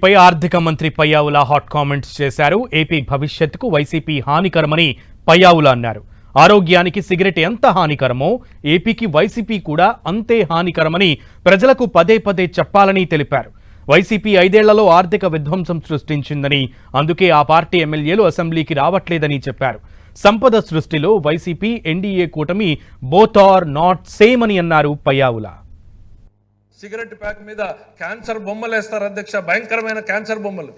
పై ఆర్థిక మంత్రి Payyavula hot comments చేశారు. ఏపీ భవిష్యత్తుకు వైసీపీ హానికరమని పయ్యావుల అన్నారు. ఆరోగ్యానికి సిగరెట్ ఎంత హానికరమో ఏపీకి వైసీపీ కూడా అంతే హానికరమని ప్రజలకు పదే పదే చెప్పాలని తెలిపారు. వైసీపీ 5 ఏళ్లలో ఆర్థిక విధ్వంసం సృష్టించిందని, అందుకే ఆ పార్టీ ఎమ్మెల్యేలు అసెంబ్లీకి రావట్లేదని చెప్పారు. సంపద సృష్టిలో వైసీపీ ఎన్డీఏ కూటమి బోత్ ఆర్ నాట్ సేమ్ అని అన్నారు పయ్యావుల. సిగరెట్ ప్యాక్ మీద క్యాన్సర్ బొమ్మలు వేస్తారు అధ్యక్ష, భయంకరమైన క్యాన్సర్ బొమ్మలు.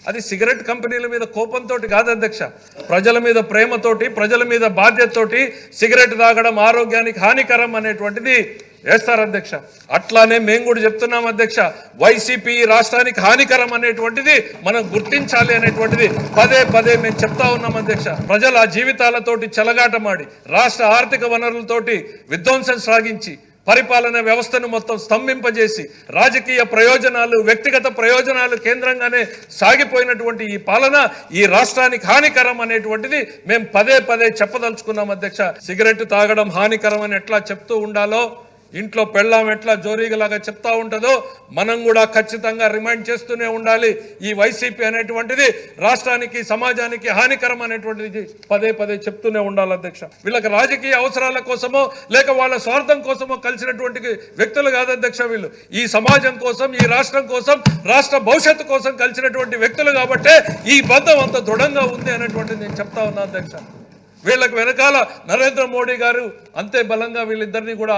అది సిగరెట్ కంపెనీల మీద కోపంతో కాదు అధ్యక్ష, ప్రజల మీద ప్రేమతోటి, ప్రజల మీద బాధ్యతతోటి సిగరెట్ తాగడం ఆరోగ్యానికి హానికరం అనేటువంటిది వేస్తారు అధ్యక్ష. అట్లానే మేము కూడా చెప్తున్నాం అధ్యక్ష, వైసీపీ రాష్ట్రానికి హానికరం అనేటువంటిది మనం గుర్తించాలి అనేటువంటిది పదే పదే మేము చెప్తా ఉన్నాం అధ్యక్ష. ప్రజల జీవితాలతోటి చెలగాటమాడి రాష్ట్ర ఆర్థిక వనరులతోటి విధ్వంసం సాగించి పరిపాలన వ్యవస్థను మొత్తం స్తంభింపజేసి రాజకీయ ప్రయోజనాలు, వ్యక్తిగత ప్రయోజనాలు కేంద్రంగానే సాగిపోయినటువంటి ఈ పాలన ఈ రాష్ట్రానికి హానికరం అనేటువంటిది మేము పదే పదే చెప్పదలుచుకున్నాం అధ్యక్ష. సిగరెట్ తాగడం హానికరం అని ఎట్లా చెప్తూ ఉండాలో, ఇంట్లో పెళ్ళాం ఎట్లా జోరీగలాగా చెప్తా ఉంటుందో మనం కూడా ఖచ్చితంగా రిమైండ్ చేస్తూనే ఉండాలి. ఈ వైసీపీ అనేటువంటిది రాష్ట్రానికి, సమాజానికి హానికరం అనేటువంటిది పదే పదే చెప్తూనే ఉండాలి అధ్యక్ష. వీళ్ళకి రాజకీయ అవసరాల కోసమో లేక వాళ్ళ స్వార్థం కోసమో కలిసినటువంటి వ్యక్తులు కాదు అధ్యక్ష. వీళ్ళు ఈ సమాజం కోసం, ఈ రాష్ట్రం కోసం, రాష్ట్ర భవిష్యత్తు కోసం కలిసినటువంటి వ్యక్తులు కాబట్టే ఈ బంధం అంత దృఢంగా ఉంది అనేటువంటిది నేను చెప్తా ఉన్నా అధ్యక్ష. వీళ్ళకి వెనకాల నరేంద్ర మోడీ గారు అంతే బలంగా వీళ్ళిద్దరినీ కూడా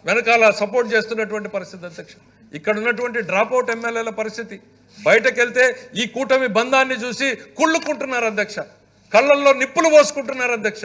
వెనకాల సపోర్ట్ చేస్తున్నటువంటి పరిస్థితి అధ్యక్ష. ఇక్కడ ఉన్నటువంటి డ్రాప్అవుట్ ఎమ్మెల్యేల పరిస్థితి, బయటకు వెళ్తే ఈ కూటమి బంధాన్ని చూసి కుళ్ళుకుంటున్నారు అధ్యక్ష, కళ్ళల్లో నిప్పులు పోసుకుంటున్నారు అధ్యక్ష.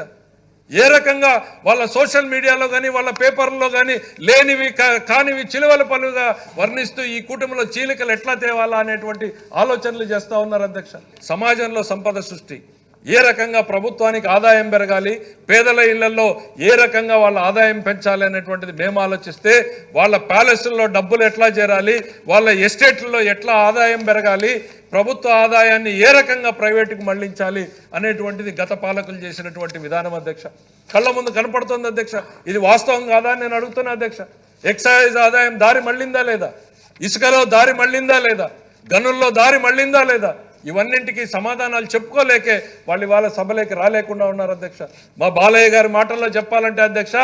ఏ రకంగా వాళ్ళ సోషల్ మీడియాలో కానీ వాళ్ళ పేపర్లో కానీ లేనివి కానివి చిలువల పలుగా వర్ణిస్తూ ఈ కూటమిలో చీలికలు ఎట్లా తేవాలా అనేటువంటి ఆలోచనలు చేస్తూ ఉన్నారు అధ్యక్ష. సమాజంలో సంపద సృష్టి, ఏ రకంగా ప్రభుత్వానికి ఆదాయం పెరగాలి, పేదల ఇళ్లలో ఏ రకంగా వాళ్ళ ఆదాయం పెంచాలి అనేటువంటిది మేము ఆలోచిస్తే, వాళ్ళ ప్యాలెస్ల్లో డబ్బులు ఎట్లా చేరాలి, వాళ్ళ ఎస్టేట్లలో ఎట్లా ఆదాయం పెరగాలి, ప్రభుత్వ ఆదాయాన్ని ఏ రకంగా ప్రైవేటుకు మళ్లించాలి అనేటువంటిది గత పాలకులు చేసినటువంటి విధానం అధ్యక్ష. కళ్ళ ముందు కనపడుతుంది అధ్యక్ష. ఇది వాస్తవం కాదా అని నేను అడుగుతున్నా అధ్యక్ష. ఎక్సైజ్ ఆదాయం దారి మళ్లిందా లేదా, ఇసుకలో దారి మళ్లిందా లేదా, గనుల్లో దారి మళ్లిందా లేదా, ఇవన్నింటికి సమాధానాలు చెప్పుకోలేకే వాళ్ళు ఇవాళ సభలోకి రాలేకుండా ఉన్నారు అధ్యక్ష. మా బాలయ్య గారి మాటల్లో చెప్పాలంటే అధ్యక్ష,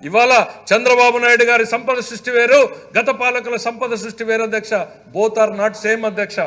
ఇవాళ చంద్రబాబు నాయుడు గారి సంపద సృష్టి వేరు, గత పాలకుల సంపద సృష్టి వేరు అధ్యక్ష. బోత్ ఆర్ నాట్ సేమ్ అధ్యక్ష.